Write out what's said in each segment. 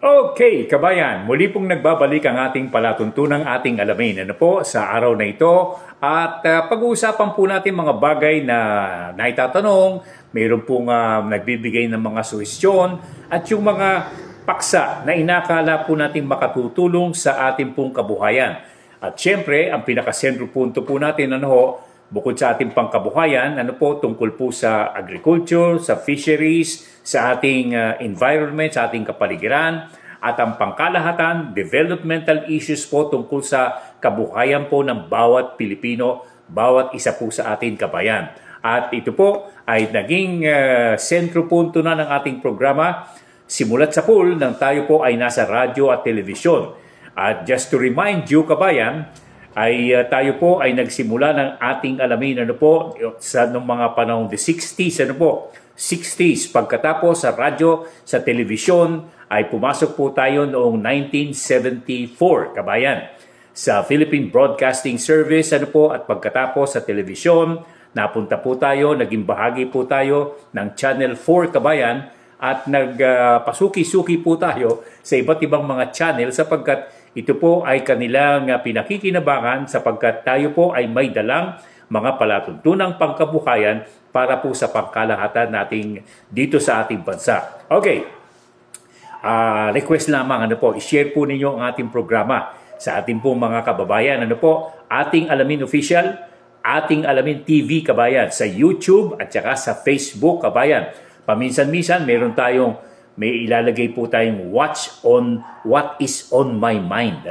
Okay, kabayan, muli pong nagbabalik ang ating palatuntunang ating alamin. Ano po, sa araw na ito. At pag-uusapan po natin mga bagay na naitatanong, mayroon pong nagbibigay ng mga suhestyon at yung mga paksa na inakala po natin makatutulong sa ating pong kabuhayan. At syempre, ang pinakasentro punto po natin, bukod sa ating pangkabuhayan, tungkol po sa agriculture, sa fisheries, sa ating environment, sa ating kapaligiran, at ang pangkalahatan, developmental issues po tungkol sa kabuhayan po ng bawat Pilipino, bawat isa po sa ating kabayan. At ito po ay naging sentro punto na ng ating programa, simulat sa pool nang tayo po ay nasa radyo at telebisyon. At just to remind you, kabayan, ay tayo po ay nagsimula ng ating alamin sa mga panahon the 60s, 60s. Pagkatapos sa radyo, sa telebisyon, ay pumasok po tayo noong 1974, kabayan. Sa Philippine Broadcasting Service, at pagkatapos sa telebisyon, napunta po tayo, naging bahagi po tayo ng Channel 4, kabayan, at nagpasuki-suki po tayo sa iba't ibang mga channel sapagkat ito po ay kanilang pinakikinabangan sapagkat tayo po ay may dalang mga palatuntunang pangkabuhayan para po sa pangkalahatan nating dito sa ating bansa. Okay, request lamang, i-share po ninyo ang ating programa sa ating po mga kababayan. Ating Alamin Official, ating Alamin TV, kabayan, sa YouTube at saka sa Facebook, kabayan. Paminsan-minsan, may ilalagay po tayong watch on what is on my mind.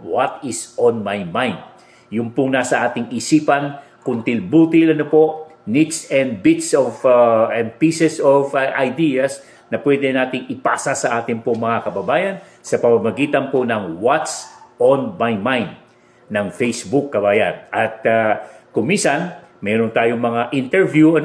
What is on my mind. Yung pong nasa ating isipan, kuntil-butil, nits and bits of and pieces of ideas na pwede nating ipasa sa ating po mga kababayan sa pamamagitan po ng what's on my mind ng Facebook, kabayan. At kumisan, meron tayong mga interview,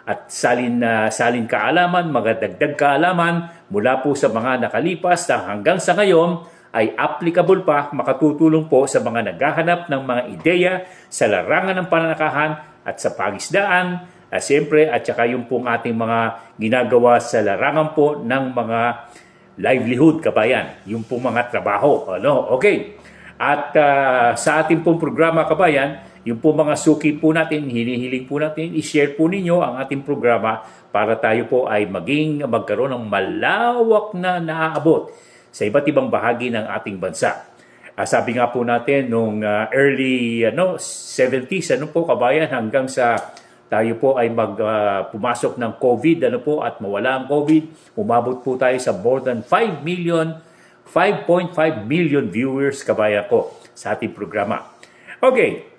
at salin kaalaman, mga dagdag kaalaman mula po sa mga nakalipas na hanggang sa ngayon ay applicable pa, makatutulong po sa mga naghahanap ng mga ideya sa larangan ng pananakahan at sa pangisdaan, siyempre, at saka yung pong ating mga ginagawa sa larangan po ng mga livelihood, kabayan, yung pong mga trabaho. Okay. At sa ating pong programa, kabayan, yung po mga suki po natin, hinihiling po natin, i-share po ninyo ang ating programa para tayo po ay magkaroon ng malawak na naaabot sa iba't ibang bahagi ng ating bansa. Sabi nga po natin, nung early 70s, kabayan, hanggang sa tayo po ay pumasok ng COVID, at mawala ang COVID, umabot po tayo sa more than 5.5 million viewers, kabayan ko, sa ating programa. Okay.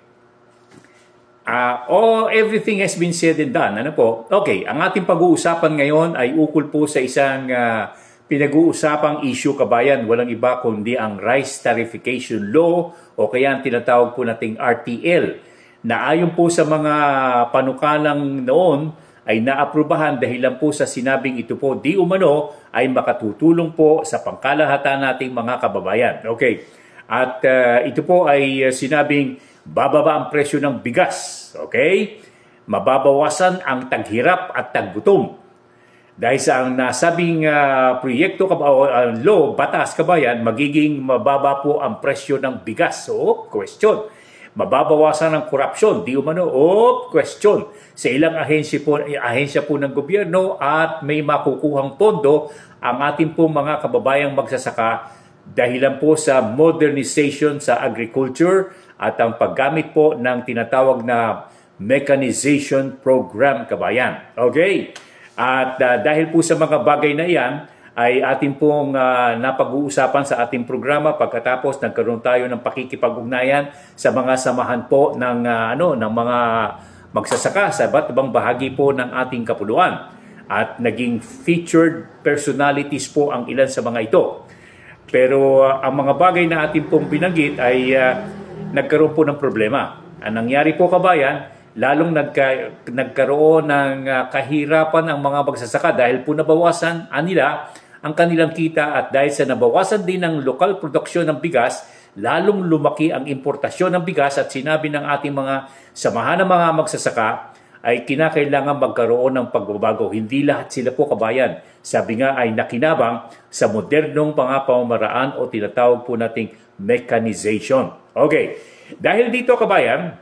Everything has been said and done. Okay, ang ating pag-uusapan ngayon ay ukol po sa isang pinag-uusapang issue, kabayan. Walang iba kundi ang Rice Tarification Law o kaya ang tinatawag po nating RTL na ayon po sa mga panukalang noon ay naaprubahan dahil lang po sa sinabing ito po di umano ay makatutulong po sa pangkalahatan nating mga kababayan. Okay, at ito po ay sinabing bababa ang presyo ng bigas, okay? Mababawasan ang taghirap at taggutom. Dahil sa ang nasabing proyekto law, batas, kabayan, magiging mababa po ang presyo ng bigas. So, question. Mababawasan ang korupsyon, di umano, question. Sa ilang ahensya po ng gobyerno at may makukuhang pondo ang ating po mga kababayang magsasaka dahilan po sa modernization sa agriculture at ang paggamit po ng tinatawag na mechanization program, kabayan. Okay? At dahil po sa mga bagay na iyan, ay ating pong napag-uusapan sa ating programa pagkatapos nagkaroon tayo ng pakikipag-ugnayan sa mga samahan po ng mga magsasaka sa iba't ibang bahagi po ng ating kapuluan. At naging featured personalities po ang ilan sa mga ito. Pero ang mga bagay na ating pong binanggit ay nagkaroon po ng problema. Ang nangyari po, kabayan, lalong nagkaroon ng kahirapan ang mga magsasaka dahil po nabawasan nila ang kanilang kita at dahil sa nabawasan din ang lokal produksyon ng bigas, lalong lumaki ang importasyon ng bigas at sinabi ng ating mga samahan ng mga magsasaka ay kinakailangan magkaroon ng pagbabago. Hindi lahat sila po, kabayan, sabi nga, ay nakinabang sa modernong pamamaraan o tinatawag po nating mechanization. Okay, dahil dito, kabayan,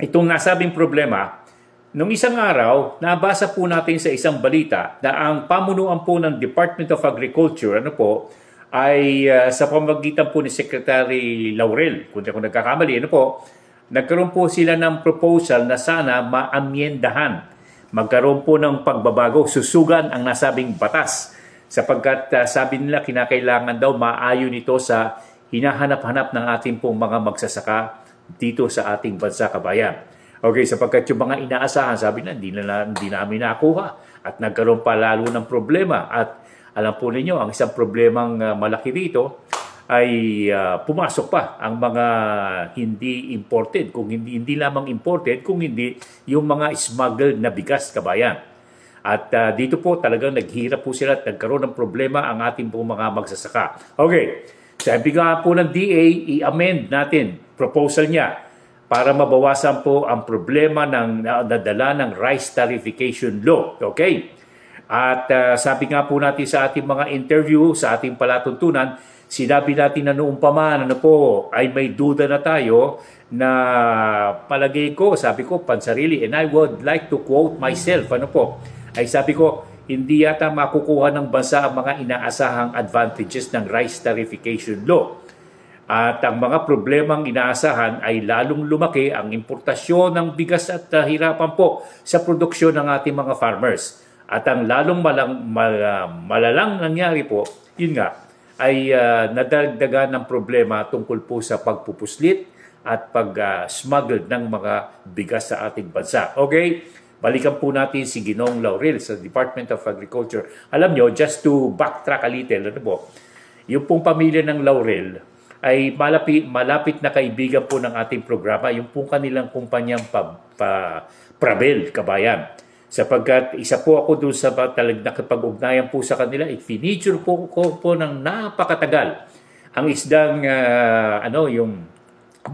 itong nasabing problema, nung isang araw, nabasa po natin sa isang balita na ang pamunuan po ng Department of Agriculture, ay sa pamamagitan po ni Secretary Laurel, kung di ako nagkakamali, nagkaroon po sila ng proposal na sana maamyendahan. Magkaroon po ng pagbabago, susugan ang nasabing batas. Sapagkat sabi nila kinakailangan daw maayon ito sa hinahanap-hanap ng ating pong mga magsasaka dito sa ating bansa, kabayan. Okay, sapagkat yung mga inaasahan, sabi na, hindi namin nakuha. At nagkaroon pa lalo ng problema. At alam po ninyo, ang isang problemang malaki dito ay pumasok pa ang mga hindi imported, kung hindi lamang imported, kung hindi yung mga smuggled na bigas, kabayan. At dito po talagang naghirap po sila at nagkaroon ng problema ang ating po mga magsasaka. Okay, sabi nga po ng DA, i-amend natin proposal niya para mabawasan po ang problema ng nadala ng rice tariffication law. Okay? At sabi nga po natin sa ating mga interview, sa ating palatuntunan, sinabi natin na noong paman, ay may duda na tayo na palagay ko, sabi ko, pansarili, and I would like to quote myself, ay sabi ko, hindi yata makukuha ng bansa ang mga inaasahang advantages ng rice tariffication law. At ang mga problemang inaasahan ay lalong lumaki ang importasyon ng bigas at hirapan po sa produksyon ng ating mga farmers. At ang lalong malalang nangyari po, yun nga, ay nadagdagan ng problema tungkol po sa pagpupuslit at pag-smuggle ng mga bigas sa ating bansa. Okay? Balikan po natin si Ginoong Laurel sa Department of Agriculture. Alam nyo, just to backtrack a little, yung pong pamilya ng Laurel ay malapit na kaibigan po ng ating programa, yung pong kanilang kumpanyang Prabel, kabayan. Sapagkat isa po ako doon sa nakipag-ugnayan po sa kanila, i-feature po ng napakatagal ang isdang yung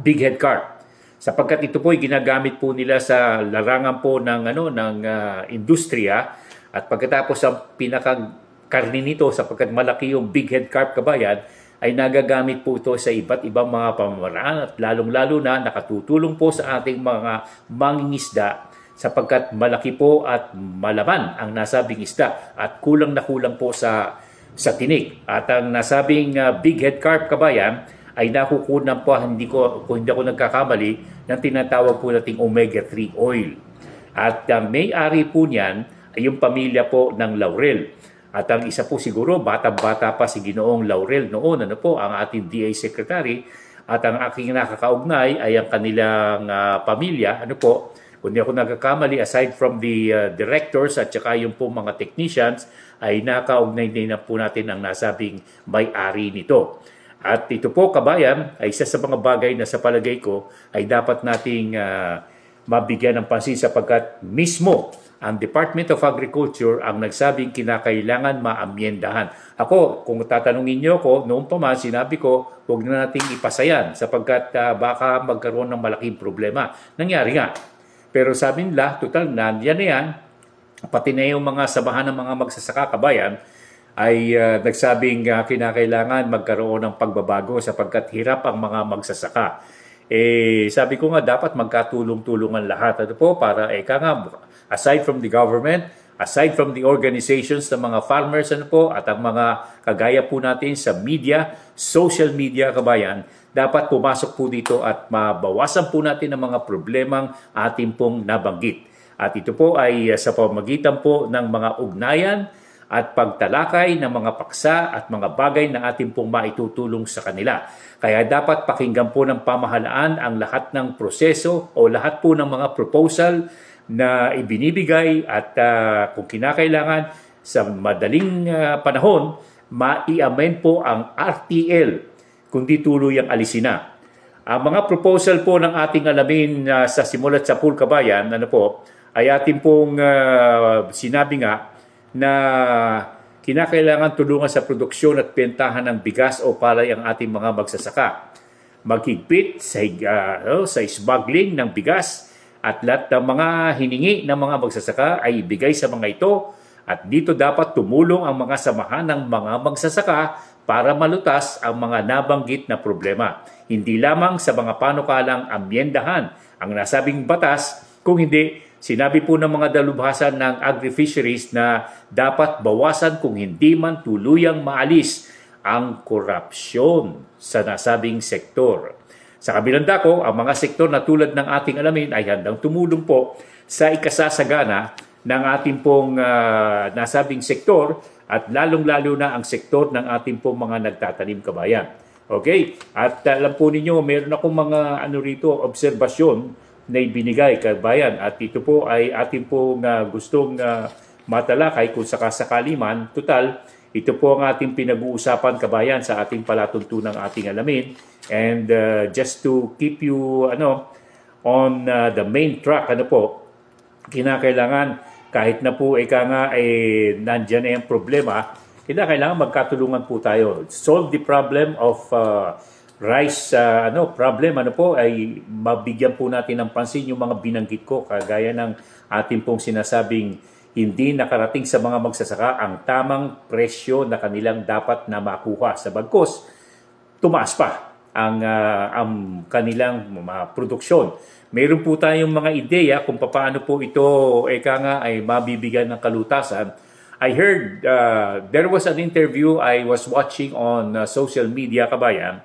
big head carp. Sapagkat ito po ay ginagamit po nila sa larangan po ng industriya, at pagkatapos ang pinakakarni nito, sapagkat malaki yung big head carp, kabayan, ay nagagamit po ito sa iba't ibang mga pamamaraan at lalong-lalo na nakatutulong po sa ating mga mangingisda sapagkat malaki po at malaman ang nasabing isda at kulang na kulang po sa tinik. At ang nasabing big head carp, kabayan, ay nakukunan po, kung hindi ako nagkakamali, ng tinatawag po nating omega-3 oil. At ang may-ari po niyan ay yung pamilya po ng Laurel. At ang isa po siguro, bata-bata pa si Ginoong Laurel noon, ang ating DA Secretary. At ang aking nakakaugnay ay ang kanilang pamilya, kung di ako nagkakamali, aside from the directors at saka yung po mga technicians, ay nakaugnay din na po natin ang nasabing may-ari nito. At ito po, kabayan, ay isa sa mga bagay na sa palagay ko ay dapat nating mabigyan ng pansin sapagkat mismo ang Department of Agriculture ang nagsabing kinakailangan maamyendahan. Ako, kung tatanungin niyo ko, noong pa man sinabi ko, huwag na nating ipasayan sapagkat baka magkaroon ng malaking problema. Nangyari nga. Pero sabi nila, total na, yan na yan, pati na yung mga sabahan ng mga magsasaka, kabayan, ay nagsabing kinakailangan magkaroon ng pagbabago sapagkat hirap ang mga magsasaka. Sabi ko nga, dapat magkatulong-tulungan lahat. Para aside from the government, aside from the organizations ng mga farmers, at ang mga kagaya po natin sa media, social media, kabayan, dapat pumasok po dito at mabawasan po natin ang mga problemang ating pong nabanggit. At ito po ay sa pamamagitan po ng mga ugnayan at pagtalakay ng mga paksa at mga bagay na ating pong maitutulong sa kanila. Kaya dapat pakinggan po ng pamahalaan ang lahat ng proseso o lahat po ng mga proposal na ibinibigay at kung kinakailangan sa madaling panahon, mai-amend po ang RTL kundi tuloy ang alisin na. Ang mga proposal po ng ating alamin sa simulat sa pool, kabayan, ay ating pong sinabi nga na kinakailangan tulungan sa produksyon at bentahan ng bigas o palay ang ating mga magsasaka. Maghigpit sa smuggling ng bigas at lahat ng mga hiningi ng mga magsasaka ay ibigay sa mga ito at dito dapat tumulong ang mga samahan ng mga magsasaka para malutas ang mga nabanggit na problema. Hindi lamang sa mga panukalang amyendahan ang nasabing batas, kung hindi, sinabi po ng mga dalubhasa ng agri-fisheries na dapat bawasan kung hindi man tuluyang maalis ang korupsyon sa nasabing sektor. Sa kabilang dako, ang mga sektor na tulad ng ating alamin ay handang tumulong po sa ikasasagana ng ating pong nasabing sektor at lalong-lalo na ang sektor ng ating pong mga nagtatanim kabayan. Okay? At alam po ninyo, meron akong mga obserbasyon na ibinigay kabayan at ito po ay ating pong gustong matalakay kung sakasakali man. Total, ito po ang ating pinag-uusapan kabayan sa ating palatuntunang ating alamin. And just to keep you on the main track, kinakailangan kahit na po nandyan na yung problema, kinakailangan magkatulungan po tayo. Solve the problem of rice problem ay mabigyan po natin ng pansin yung mga binanggit ko kagaya ng ating pong sinasabing hindi nakarating sa mga magsasaka ang tamang presyo na kanilang dapat na makuha sa bagkos tumaas pa ang kanilang produksyon. Meron po tayong mga ideya kung paano po ito ay mabibigyan ng kalutasan. I heard there was an interview I was watching on social media kabayan.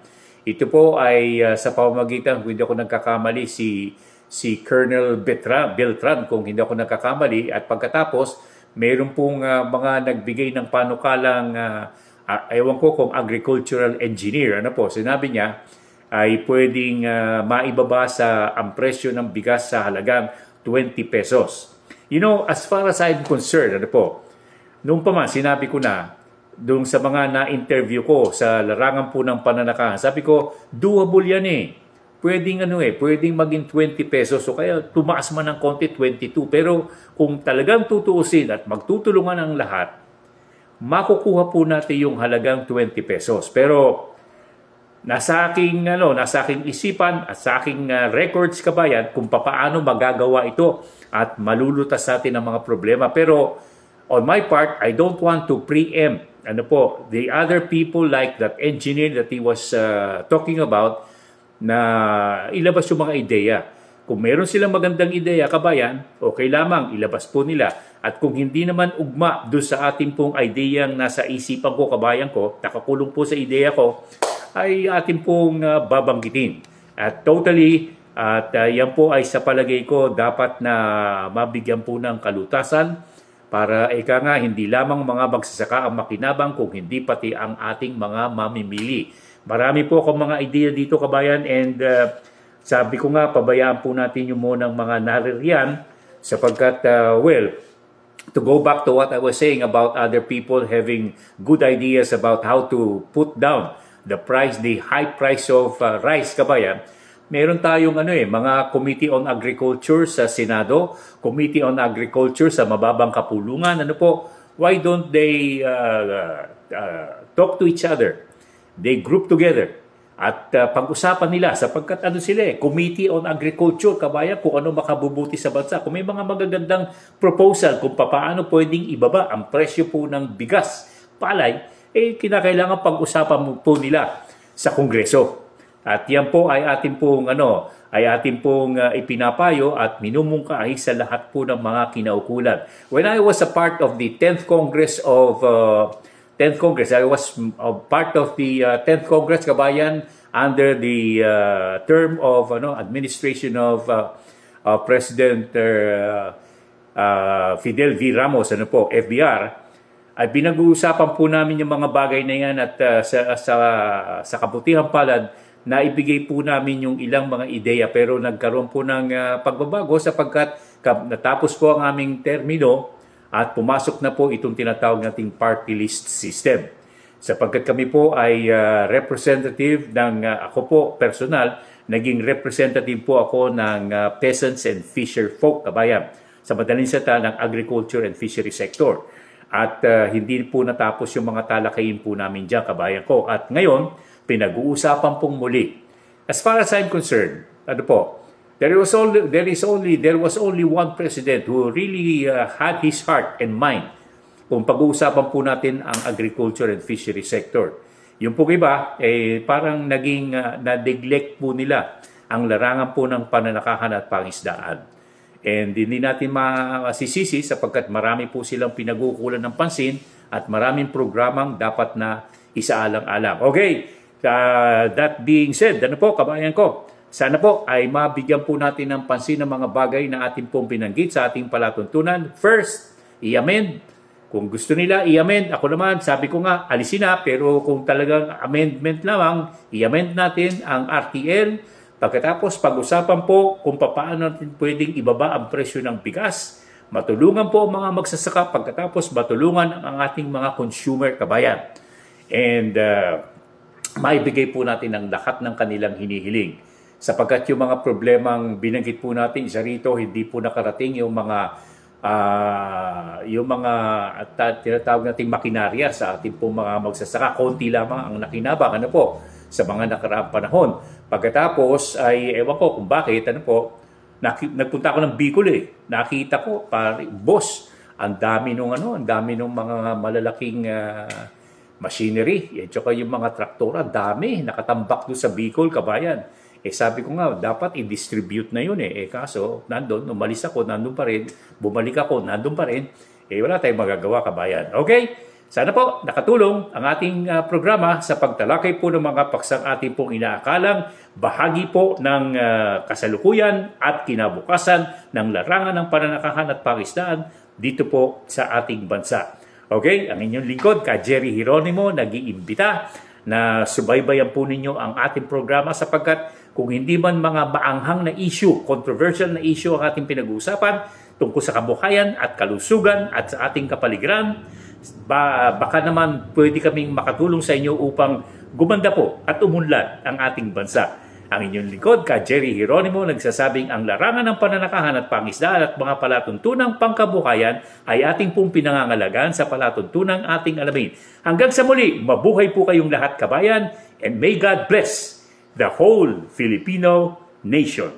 Ito po ay sa pamamagitan, kung hindi ako nagkakamali, si Colonel Beltran, kung hindi ako nagkakamali. At pagkatapos, mayroon pong mga nagbigay ng panukalang, ewan ko kung agricultural engineer. Sinabi niya ay pwedeng maibaba ang presyo ng bigas sa halagang 20 pesos. As far as I'm concerned, noong pa man, sinabi ko na, doon sa mga na-interview ko sa larangan po ng pananakahan, sabi ko, doable yan pwedeng maging 20 pesos o kaya tumaas man ng konti 22. Pero kung talagang tutuusin at magtutulungan ang lahat, makukuha po natin yung halagang 20 pesos. Pero nasa aking isipan at sa aking records kabayan kung paano magagawa ito at malulutas natin ang mga problema. Pero on my part, I don't want to preempt the other people like that engineer that he was talking about na ilabas yung mga ideya. Kung meron silang magandang ideya, kabayan, okay lamang, ilabas po nila. At kung hindi naman ugma doon sa ating pong ideyang nasa isipan ko, kabayan ko, nakakulong po sa ideya ko, ay ating pong babanggitin. At totally, yan po ay sa palagay ko dapat na mabigyan po ng kalutasan para hindi lamang mga magsasaka ang makinabang kung hindi pati ang ating mga mamimili. Marami po akong mga ideya dito kabayan and sabi ko nga pabayaan po natin yung munang mga naririyan sapagkat to go back to what I was saying about other people having good ideas about how to put down the high price of rice kabayan. Meron tayong mga Committee on Agriculture sa Senado, Committee on Agriculture sa mababang kapulungan. Why don't they talk to each other? They group together at pag-usapan nila sapagkat Committee on Agriculture, kabayan, kung ano makabubuti sa bansa. Kung may mga magagandang proposal kung paano pwedeng ibaba ang presyo po ng bigas, palay, kinakailangan pag-usapan po nila sa Kongreso. At yan po ay ating pong ipinapayo at minumungkahi sa lahat po ng mga kinaukulan. When I was a part of the 10th Congress, I was part of the 10th Congress, kabayan, under the term of administration of President Fidel V. Ramos, FVR, ay pinag-uusapan po namin yung mga bagay na yan at sa kabutihang palad, naibigay po namin yung ilang mga ideya pero nagkaroon po ng pagbabago sapagkat natapos po ang aming termino at pumasok na po itong tinatawag nating party list system. Sapagkat kami po ay representative ako po personal, naging representative po ako ng peasants and fisher folk, kabayan, sa madaling salita ng agriculture and fishery sector. At hindi po natapos yung mga talakayin po namin dyan, kabayan ko. At ngayon, pinag-uusapan pong muli. As far as I'm concerned, there was only one president who really had his heart and mind kung pag-uusapan po natin ang agriculture and fishery sector. Yung po iba, parang naging na-neglect po nila ang larangan po ng pananakahan at pangisdaan. And hindi natin masisisi sapagkat marami po silang pinagukulan ng pansin at maraming programang dapat na isaalang-alang. Okay, that being said, ano po, kabayan ko, sana po ay mabigyan po natin ng pansin ng mga bagay na ating pong binanggit sa ating palatuntunan. First, i-amend. Kung gusto nila i-amend, ako naman, sabi ko nga, alisin na. Pero kung talagang amendment lamang, i-amend natin ang RTL. Pagkatapos, pag-usapan po kung paano natin pwedeng ibaba ang presyo ng bigas. Matulungan po ang mga magsasaka. Pagkatapos, matulungan ang ating mga consumer kabayan. And maibigay po natin ang lahat ng kanilang hinihiling. Sapagkat yung mga problemang binanggit po natin, isa rito, hindi po nakarating yung mga tinatawag nating makinarya sa ating pong mga magsasaka. Konti lamang ang nakinabang sa mga nakaraang panahon. Pagkatapos ay ewan ko kung bakit nagpunta ako ng Bicol Nakita ko boss, ang dami nung mga malalaking machinery, at saka yung mga traktora, dami nakatambak doon sa Bicol kabayan. Sabi ko nga, dapat i-distribute na yun kaso, umalis ako, nandun pa rin, bumalik ako, nandun pa rin, wala tayong magagawa kabayan. Okay? Sana po nakatulong ang ating programa sa pagtalakay po ng mga paksang ating pong inaakalang bahagi po ng kasalukuyan at kinabukasan ng larangan ng pananakahan at pangisdaan dito po sa ating bansa. Okay? Ang inyong lingkod, ka Jerry Hieronimo, nag-iimbita na subaybayan po ninyo ang ating programa sapagkat kung hindi man mga maanghang na issue, controversial na issue ang ating pinag-uusapan tungkol sa kabuhayan at kalusugan at sa ating kapaligiran, baka naman pwede kaming makatulong sa inyo upang gumanda po at umunlad ang ating bansa. Ang inyong lingkod, ka Jerry Hieronimo, nagsasabing ang larangan ng pananakahan at pangisdaan at mga palatuntunang pangkabuhayan ay ating pong pinangangalagaan sa palatuntunang ating alamin. Hanggang sa muli, mabuhay po kayong lahat kabayan, and may God bless the whole Filipino nation.